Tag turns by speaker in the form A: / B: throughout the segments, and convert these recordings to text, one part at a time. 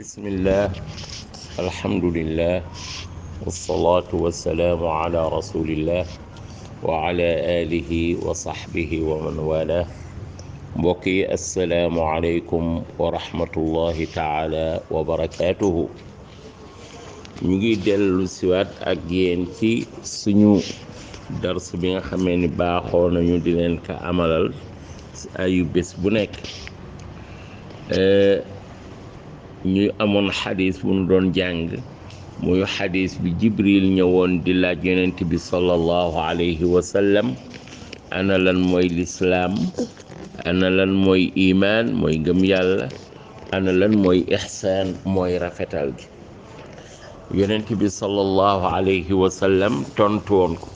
A: بسم الله الحمد لله والصلاة والسلام على رسول الله وعلى آله وصحبه ومن والاه mbokki assalaamu aleykum wa rahmatullahi taala wa barakaatuhu ñu ngi dellu siwaat ak yéen ci suñu dars bi nga xamee ni baaxoo nañu di leen ko amalal ayu bés bu nekk ñu amoon xadis bu ñu doon jàng muy xadis bi jibril ñëwoon di laaj yonent bi sallallahu alayhi wa sallam ana lan mooy lislaam ana lan mooy imaan mooy ngëm yàlla ana lan mooy ixsaan mooy rafetal gi yonent bi sallallahu alayhi wa sallam tontu woon ko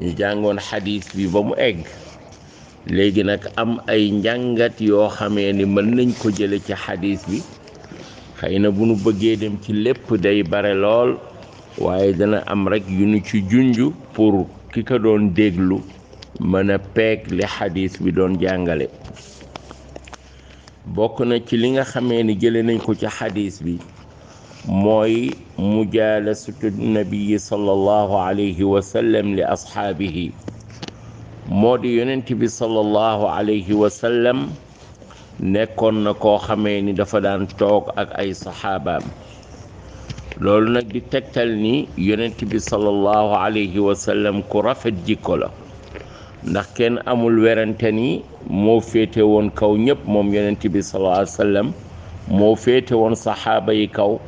A: ñu jàngoon xadis bi ba mu egg léegi nag am ay njàngat yoo xamee ni mën nañ ko jële ci xadis bi xëy na bu nu bëggee dem ci lépp day bare lool waaye dana am rek yu nu ci junj pour ki ko doon déglu mën a peeg li xadis bi doon jàngale bokk na ci li nga xamee ni jële nañ ko ci xadis bi mooy mujaalasatu nabii sallallahu alayhi wa sallam li ashaabihi moo di yonent bi sallallahu alayhi wa sallam nekkoon na koo xamee ni dafa daan toog ak ay saxaabaam loolu nag di tegtal ni yonent bi sallallahu alayhi wa sallam ku rafet jikko la ndax kenn amul werante ni moo féete woon kaw ñëpp moom yonent bi sallallahu alayhi wa sallam moo féete woon saxaaba yi kaw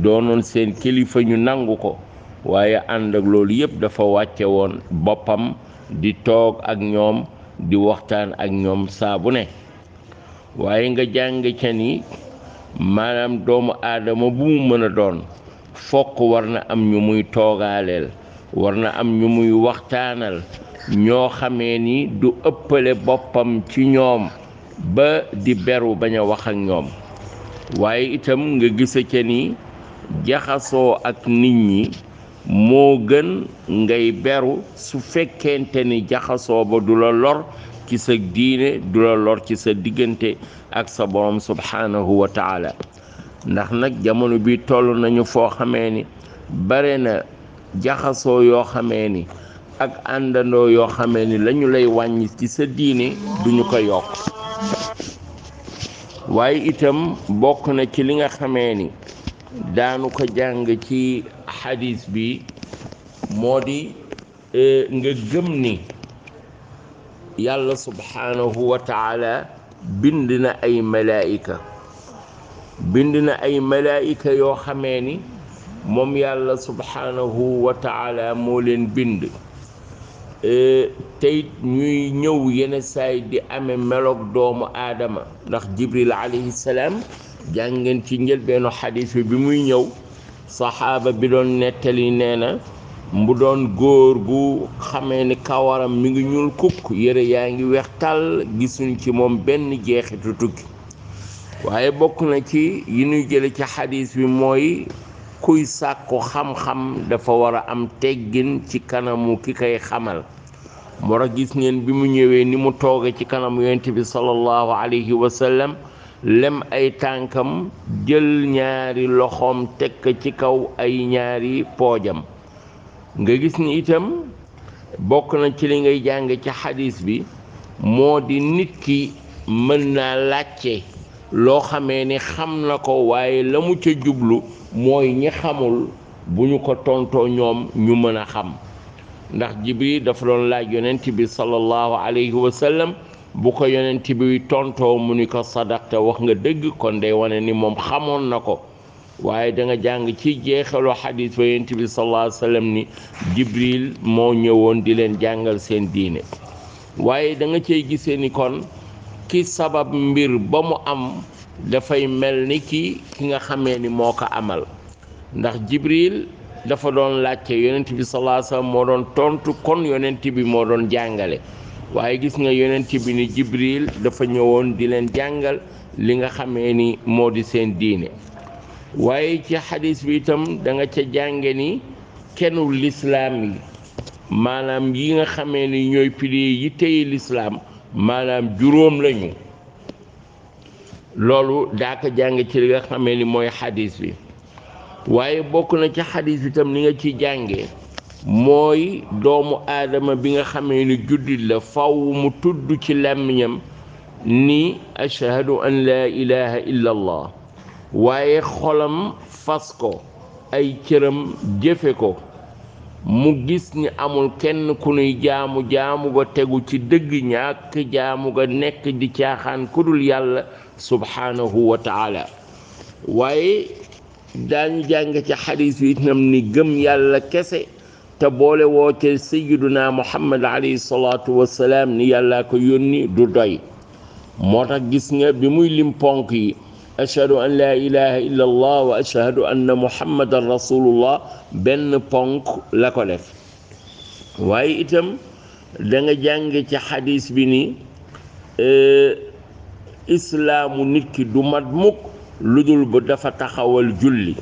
A: doonoon seen kilifa ñu nangu ko waaye ànd ak loolu yëpp dafa wàcce woon boppam di toog ak ñoom di waxtaan ak ñoom saa bu ne waaye nga jàng ca ni maanaam doomu aadama bu mu mën a doon fokk war na am ñu muy toogaaleel war na am ñu muy waxtaanal ñoo xamee ni du ëppale boppam ci ñoom ba di beru bañ a wax ak ñoom waaye itam nga gisa ca ni jaxasoo ak nit ñi moo gën ngay beru su fekkente ni jaxasoo ba du la lor ci sa diine du la lor ci sa diggante ak sa borom subhanahu wa taala ndax nag jamono bi toll nañu foo xamee ni bare na jaxasoo yoo xamee ni ak àndandoo yoo xamee ni lañu lay wàññi ci sa diine duñu ko yokk waaye itam bokk na ci li nga xamee ni daanu ko jàng ci xadis bi moo di nga gëm ni yàlla subhanahu wa taala bind na ay malaayika yoo xamee ni moom yàlla subhanahu wa taala moo leen bind tey ñuy ñëw yenn saay di amee meloog doomu aadama ndax jibril alayhi salaam jàngeen ci njëlbeenu xadis bi muy ñëw saxaaba bi doon nettali nee na mu doon góor gu xamee ni kawaram mi ngi ñuul kukk yére yaa ngi weex tàll gisuñ ci moom benn jeexitu tukki waaye bokk na ci yi ñuy jële ci xadis bi mooy kuy sàkku xam-xam dafa war a am teggin ci kanamu ki koy xamal moo tax gis ngeen bi mu ñëwee ni mu tooge ci kanamu yonent bi sallallahu alayhi wa sallam lem ay tànkam jël ñaari loxoom teg ko ci kaw ay ñaari poojam nga gis ni itam bokk na ci li ngay jàng ci xadis bi moo di nit ki mën naa laajte loo xamee ni xam na ko waaye la mu ca jublu mooy ñi xamul bu ñu ko tontoo ñoom ñu mën a xam ndax jibril dafa doon laaj yonent bi sallallahu alayhi wa sallam bu ko yonent bi tontoo mu ni ko sadaqta wax nga dëgg kon day wane ni moom xamoon na ko waaye da nga jàng ci jeexalu xadis ba yonent bi sallallahu alayhi wa sallam ni jibril moo ñëwoon di leen jàngal seen diine waaye da nga cey gisee ni kon ki sabab mbir ba mu am dafay mel ni ki nga xamee ni moo ko amal ndax jibril dafa doon laajte yonent bi sallallahu alayhi wa sallam moo doon tontu kon yonent bi moo doon jàngale waaye gis nga yonent bi ni jibril dafa ñëwoon di leen jàngal li nga xamee ni moo di seen diine waaye ci xadis bi itam da nga ca jànge ni kennu lislaam yi maanaam yi nga xamee ni ñooy piliers yi téye lislaam maanaam juróom lañu loolu daa ko jàng ci li nga xamee ni mooy xadis bi. waaye bokk na ci xadis bi tam li nga ci jàngee mooy doomu aadama bi nga xamee ni juddit la faw mu tudd ci làmmiñam ni ashhadu an laa ilaha illa allah, waaye xolam fas ko, ay cëram jëfe ko, mu gis ni amul kenn ku nuy jaamu ga tegu ci dëgg, ñàkk jaamu ga nekk di caaxaan ku dul yàlla subhanahu wa taala. waaye daañu jàng ci xadis bi itam ni gëm yàlla kese te boole woo ca sayyiduna muhammad alayhi salaatu wassalaam ni yàlla ko yónni du doy. moo tax gis nga bi muy lim ponk yi ashhadu an laa ilaha illa allah wa ashhadu anna muhammadan rasulullah benn ponk la ko def. waaye itam da nga jàng ci xadis bi ni islaamu nit ki du mat mukk lu dul ba dafa taxawal julli,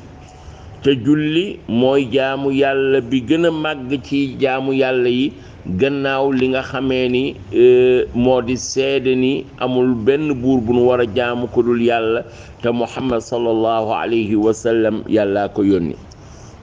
A: te julli mooy jaamu yàlla bi gën a màgg ci jaamu yàlla yi gannaaw li nga xamee ni moo di seede ni amul benn buur bu nu war a jaamu ko dul yàlla te muhammad sallallahu alayhi wa sallam yàllaa ko yónni.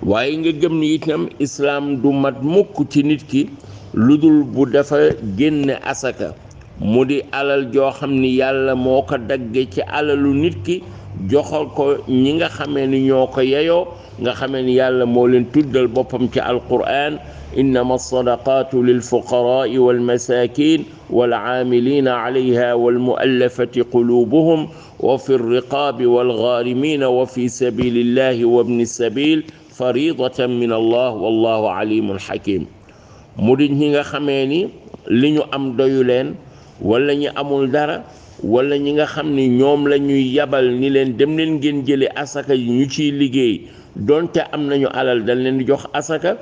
A: waaye nga gëm ni itam islaam du mat mukk ci nit ki lu dul bu dafa génne asaka, mu di alal joo xam ni yàlla moo ko dagge ci alalu nit ki joxal ko ñi nga xamee ni ñoo ko yeyoo, nga xamee ni yàlla moo leen tuddal boppam ci alquran innama sadaqatu lilfuqaraai walmasakin walcaamilina alayha walmuallafati qulubuhum wa fi rriqaabi walgaarimina wa fi sabilillahi wa bni sabil faridatan min allah wallahu alimun hakim. mu di ñi nga xamee ni li ñu am doyu leen, wala ñi amul dara, wala ñi nga xam ni ñoom la ñuy yabal ni leen dem leen ngeen jële asaka yi ñu ciy liggéey donte am nañu alal dañ leen di jox asaka,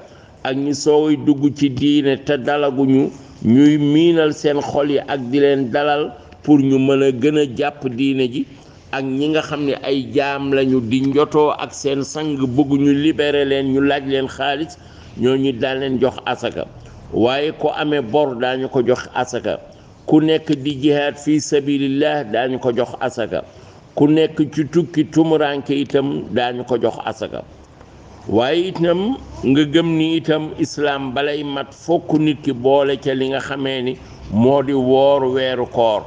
A: ak ñi sooy dugg ci diine te dalaguñu ñuy miinal seen xol yi ak di leen dalal pour ñu mën a gën a jàpp diine ji, ak ñi nga xam ne ay jaam lañu di njotoo ak seen sang bëgguñu libéré leen ñu laaj leen xaalis, ñooñu daan leen jox asaka. waaye ko amee bor daañu ko jox asaka, ku nekk di jihaad fi sabilillah daañu ko jox asaka, ku nekk ci tukki tumuranke itam daañu ko jox asaka. waaye itam nga gëm ni itam islaam balay mat fokk nit ki boole ca li nga xamee ni moo di woor weeru koor,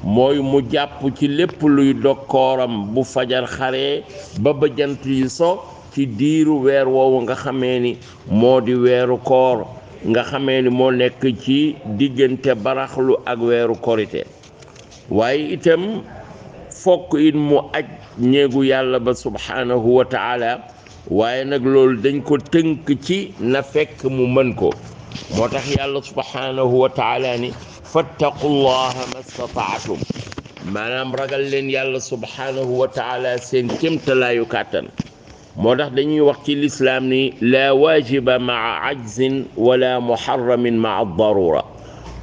A: mooy mu jàpp ci lépp luy dog kooram bu fajar xaree ba jant yi so ci diiru weer woowu nga xamee ni moo di weeru koor, nga xamee ni moo nekk ci diggante baraxlu ak weeru korite. waaye itam fokk it mu aj néegu yàlla ba subhanahu wa taala, waaye nag loolu dañ ko tënk ci na fekk mu mën ko. moo tax yàlla subhanahu wa taala ni fattaqullaha mastataatum, maanaam ragal leen yàlla subhanahu wa taala seen kémtalaayu kàttan. moo tax dañuy wax ci lislaam ni la waajiba maa ajzin wala muharramin maa darura,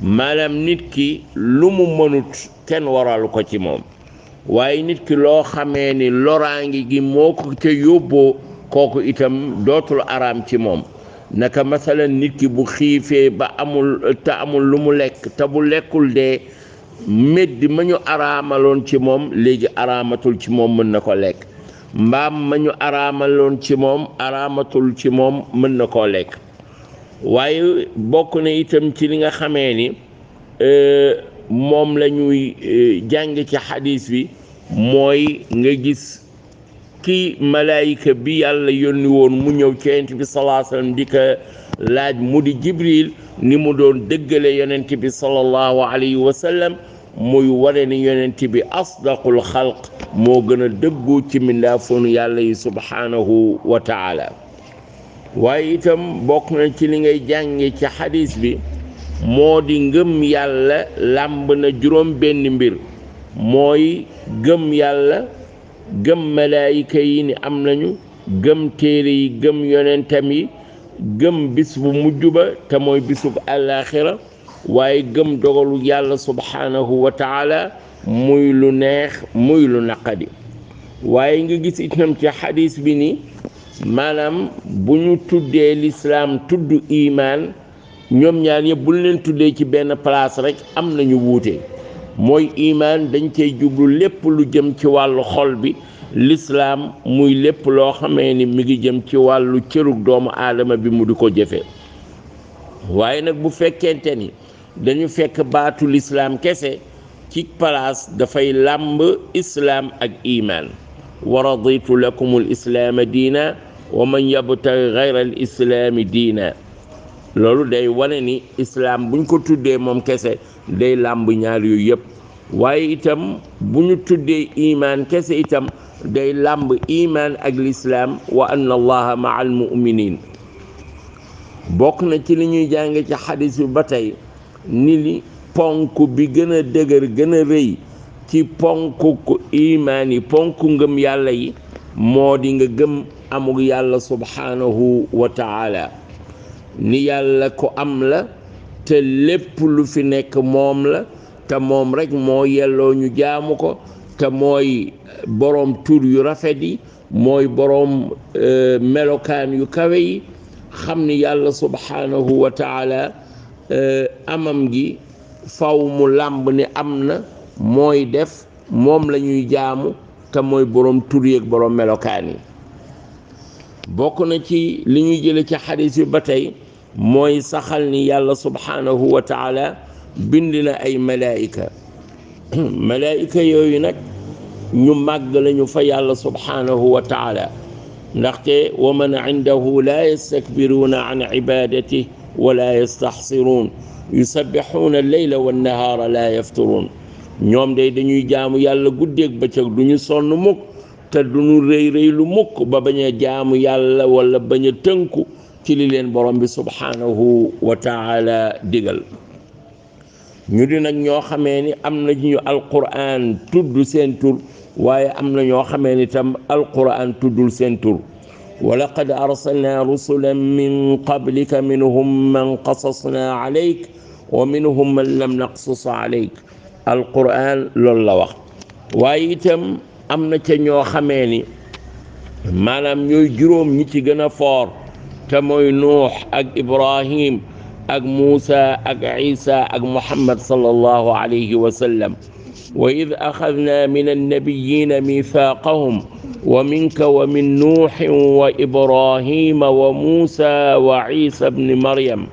A: maanaam nit ki lu mu mënut kenn waralu ko ci moom, waaye nit ki loo xamee ni loraangi gi moo ko ca yóbboo kooku itam dootul araam ci moom. naka masalan nit ki bu xiifee ba amul lu mu lekk te bu lekkul dee meddi ma ñu araamaloon ci moom léegi araamatul ci moom, mën na ko lekk. mbaam ma ñu araamaloon ci moom araamatul ci moom, mën na koo lekk. waaye bokk na itam ci li nga xamee ni moom la ñuy jàng ci xadis bi mooy nga gis ki malaayika bi yàlla yónni woon mu ñëw ci yonent bi sallallahu alayhi wa sallam di ko laaj mu di Jibril ni mu doon dëggale yonent bi sallallahu alayhi wa sallam, muy wane ni yonent bi asdaqul xalq moo gën a dëggu ci mindaafoonu yàlla yi subhanahu wa taala. waaye itam bokk na ci li ngay jànge ci xadis bi moo di ngëm yàlla làmb na juróom benn mbir, mooy gëm yàlla, gëm malaayika yi ni am nañu, gëm téere yi, gëm yonentam yi, gëm bis bu mujj ba te mooy bisub àllaaxira, waaye gëm dogalu yàlla subhanahu wa taala muy lu neex muy lu naqadi. waaye nga gis itam ci xadis bi ni maanaam bu ñu tuddee lislaam tudd imaan, ñoom ñaar ñëpp bu leen tuddee ci benn place rek am nañu wuute. mooy imaan dañ cey jublu lépp lu jëm ci wàllu xol bi, lislaam muy lépp loo xamee ni mi ngi jëm ci wàllu cërug doomu aadama bi mu di ko jëfe. waaye nag bu fekkente ni dañu fekk baatu lislaam kese ci palaas dafay làmb islaam ak imaan. wa raditu lakum al islaama diina wa man yabtaghi ghayra al islaami diina. loolu day wane ni islaam buñ ko tuddee moom kese day làmb ñaar yooyu yëpp. waaye itam bu ñu tuddee imaan kese itam day làmb imaan ak lislaam wa anna allaha maa al muminin. bokk na ci li ñuy jànge ci xadis bi ba tey ni li ponk bi gën a dëgër gën a rëy ci ponk imaan yi ponk ngëm yàlla yi moo di nga gëm amug yàlla subhanahu wa taala, ni yàlla ko am la te lépp lu fi nekk moom la te moom rek moo yelloo ñu jaamu ko te mooy boroom tur yu rafet yi, mooy boroom melokaan yu kawe yi. xam ni yàlla subhanahu wa taala amam gi faw mu làmb ni am na, mooy def, moom la ñuy jaamu te mooy boroom tur yi ak boroom melokaan yi. bokk na ci li ñuy jële ci xadis bi ba tey mooy saxal ni yàlla subhanahu wa taala bind na ay malaayika. malaayika yooyu nag ñu màgg lañu fa yàlla subhanahu wa taala, ndaxte wa man indahu la yastakbiruuna an ibadatihi wa la yastaxsiruun yusabbixuuna alleyla wannahaara la yafturuun. ñoom day dañuy jaamu yàlla guddeeg bëccëg duñu sonn mukk te duñu rëy rëy lu mukk ba bañ a jaamu yàlla wala bañ a tënku ci li leen borom bi subhanahu wa taala digal. ñu di nag ñoo xamee ni am na ñu alquran tudd seen tur, waaye am na ñoo xamee ni tam alquran tuddul seen tur. wa laqad arsalna rusulan min qablika minhum man qasasna alayk wa minhum man lam naqsus alayk. alquran loolu la wax. waaye itam am na ca ñoo xamee ni maanaam ñooy juróom ñi ci gën a foor te mooy nuux ak ibrahim ak muusa ak isa ak muhammad sallallahu alayhi wa sallam. wa id axadna min annabiyina mithaqahum wa minka wa min nuuxin wa ibrahima wa muusa wa isa bni maryam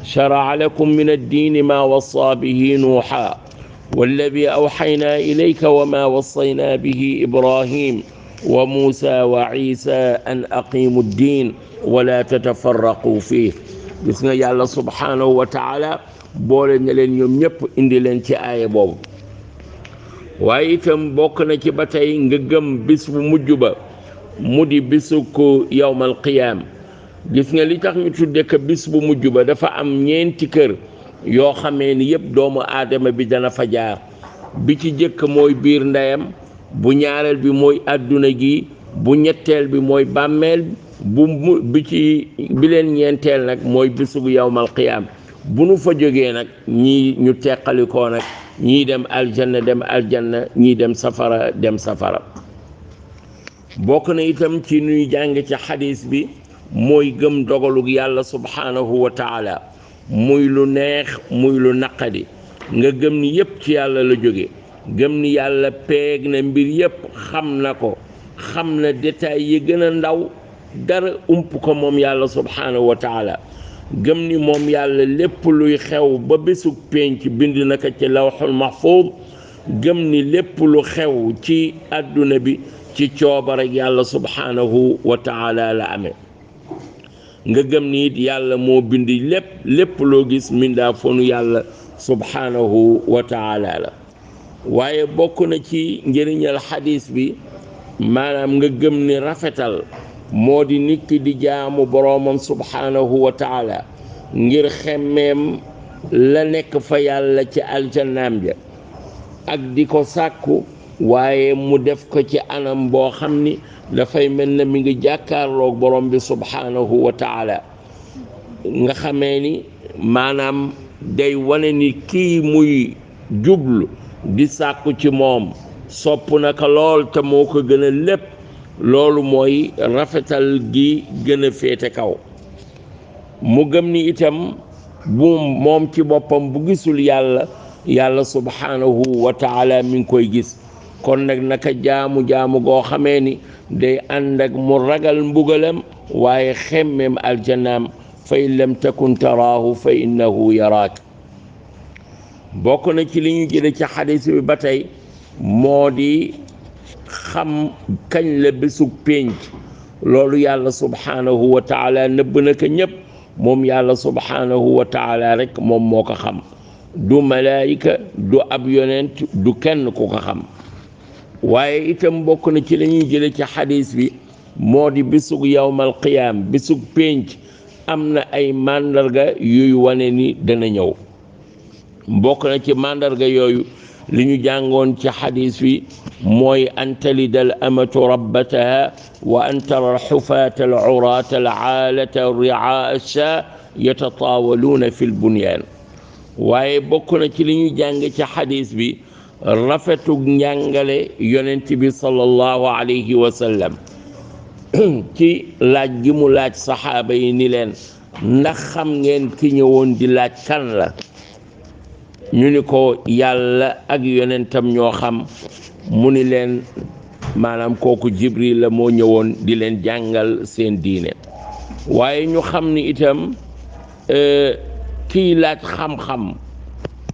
A: sharaca lakum min addiini ma wassa bihi nuuxa walladi awxayna ilayka wa ma wassayna bihi ibrahim wa muusa wa isa an aqimu ddin wala tatafarraqu fih. gis nga yàlla subhanahu wa taala boole na leen ñoom ñëpp indi leen ci aaya boobu. waaye itam bokk na ci ba tey nga gëm bis bu mujj ba mu di bisu ko yawmal qiyaam. gis nga li tax ñu tudde ko bis bu mujj ba dafa am ñeenti kër yoo xamee ni yëpp doomu aadama bi dana fa jaar. bi ci jëkk mooy biir ndeyam, bu ñaareel bi mooy àdduna gi, bu ñetteel bi mooy bàmmeel, bi leen ñeenteel nag mooy bisu yawmal qiyaam. bu nu fa jógee nag ñii ñu teqalikoo nag ñii dem aljanna ñii dem safara. bokk na itam ci nuy jàng ci xadis bi mooy gëm dogalug yàlla subhanahu wa taala, muy lu neex muy lu naqadi. nga gëm ni yépp ci yàlla la jóge, gëm ni yàlla peeg na mbir yépp, xam na ko, xam na détails yi gën a ndaw, dara ump ko moom yàlla subhanahu wa taala. gëm ni moom yàlla lépp luy xew ba bésu pénc bind na ko ci lawxul mahfuuz. gëm ni lépp lu xew ci àdduna bi ci coobare yàlla subhanahu wa taala la amee. nga gëm ni it yàlla moo bind lépp loo gis mindaa fonu yàlla subhanahu wa taala la. waaye bokk na ci njëriñal xadis bi maanaam nga gëm ni rafetal moo di nit ki di jaamu boroomam subhanahu wa taala ngir xemmeem la nekk fa yàlla ci aljannaam ja ak di ko sàkku, waaye mu def ko ci anam boo xam ni dafay mel na mi ngi jàkkaarloog borom bi subhanahu wa taala. nga xamee ni maanaam day wane ni kii muy jublu di sàkku ci moom sopp na ko lool te moo ko gën a lépp. loolu mooy rafetal gi gën a féete kaw. mu gëm ni itam bu moom ci boppam bu gisul yàlla yàlla subhanahu wa taala mi ngi koy gis kon nag naka jaamu goo xamee ni day ànd ak mu ragal mbugalam waaye xemmem aljannaam fa in lam takun taraahu fa innahu yaraak bokk na ci li ñu jële ci xadis bi ba tey moo di xam kañ la bésug pénc loolu yàlla subhanahu wa taala nëbb na ko ñépp moom yàlla subhanahu wa taala rek moom moo ko xam du malaayika du ab yonent du kenn ku ko xam waaye itam bokk na ci la ñuy jële ci xadis bi moo di bésug yawmal qiyaam bésug pénc am na ay màndarga yuy wane ni dana ñëw bokk na ci màndarga yooyu li ñu jàngoon ci xadis bi mooy an talida al amatu rabbataha wa an tara alxufaata alcuraata alcaalata riaa alshaa yatataawaluuna fi lbunyaan waaye bokk na ci li ñu jàng ci xadis bi rafetug njàngale yonent bi sallallahu alayhi wa sallam ci laaj gi mu laaj saxaaba yi ni leen ndax xam ngeen ki ñëwoon di laaj kan la ñu ni ko yàlla ak yonentam ñoo xam mu ni leen maanaam kooku jibril la moo ñëwoon di leen jàngal seen diine waaye ñu xam ni itam kiy laaj xam-xam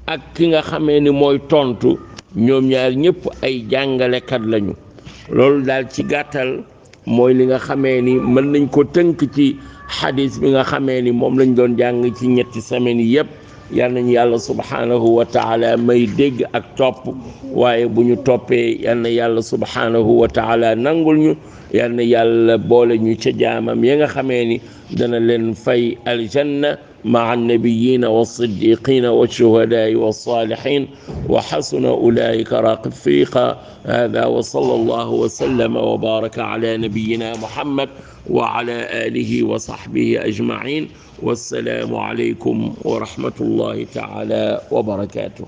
A: ak ki nga xamee ni mooy tontu ñoom ñaar ñëpp ay jàngalekat lañu loolu daal ci gàttal mooy li nga xamee ni mën nañ ko tënk ci xadis bi nga xamee ni moom lañ doon jàng ci ñetti semaines yi yëpp yal nañu yàlla subhanahu wa taala may dégg ak topp waaye bu ñu toppee yal na yàlla subhanahu wa taala nangul ñu yal na yàlla boole ñu ca jaamam ya nga xamee ni dana leen fay aljanna مع النبيين والصديقين والشهداء والصالحين وحسن أولئك رفيقا هذا وصلى الله وسلم وبارك على نبينا محمد وعلى آله وصحبه أجمعين والسلام عليكم ورحمة الله تعالى وبركاته.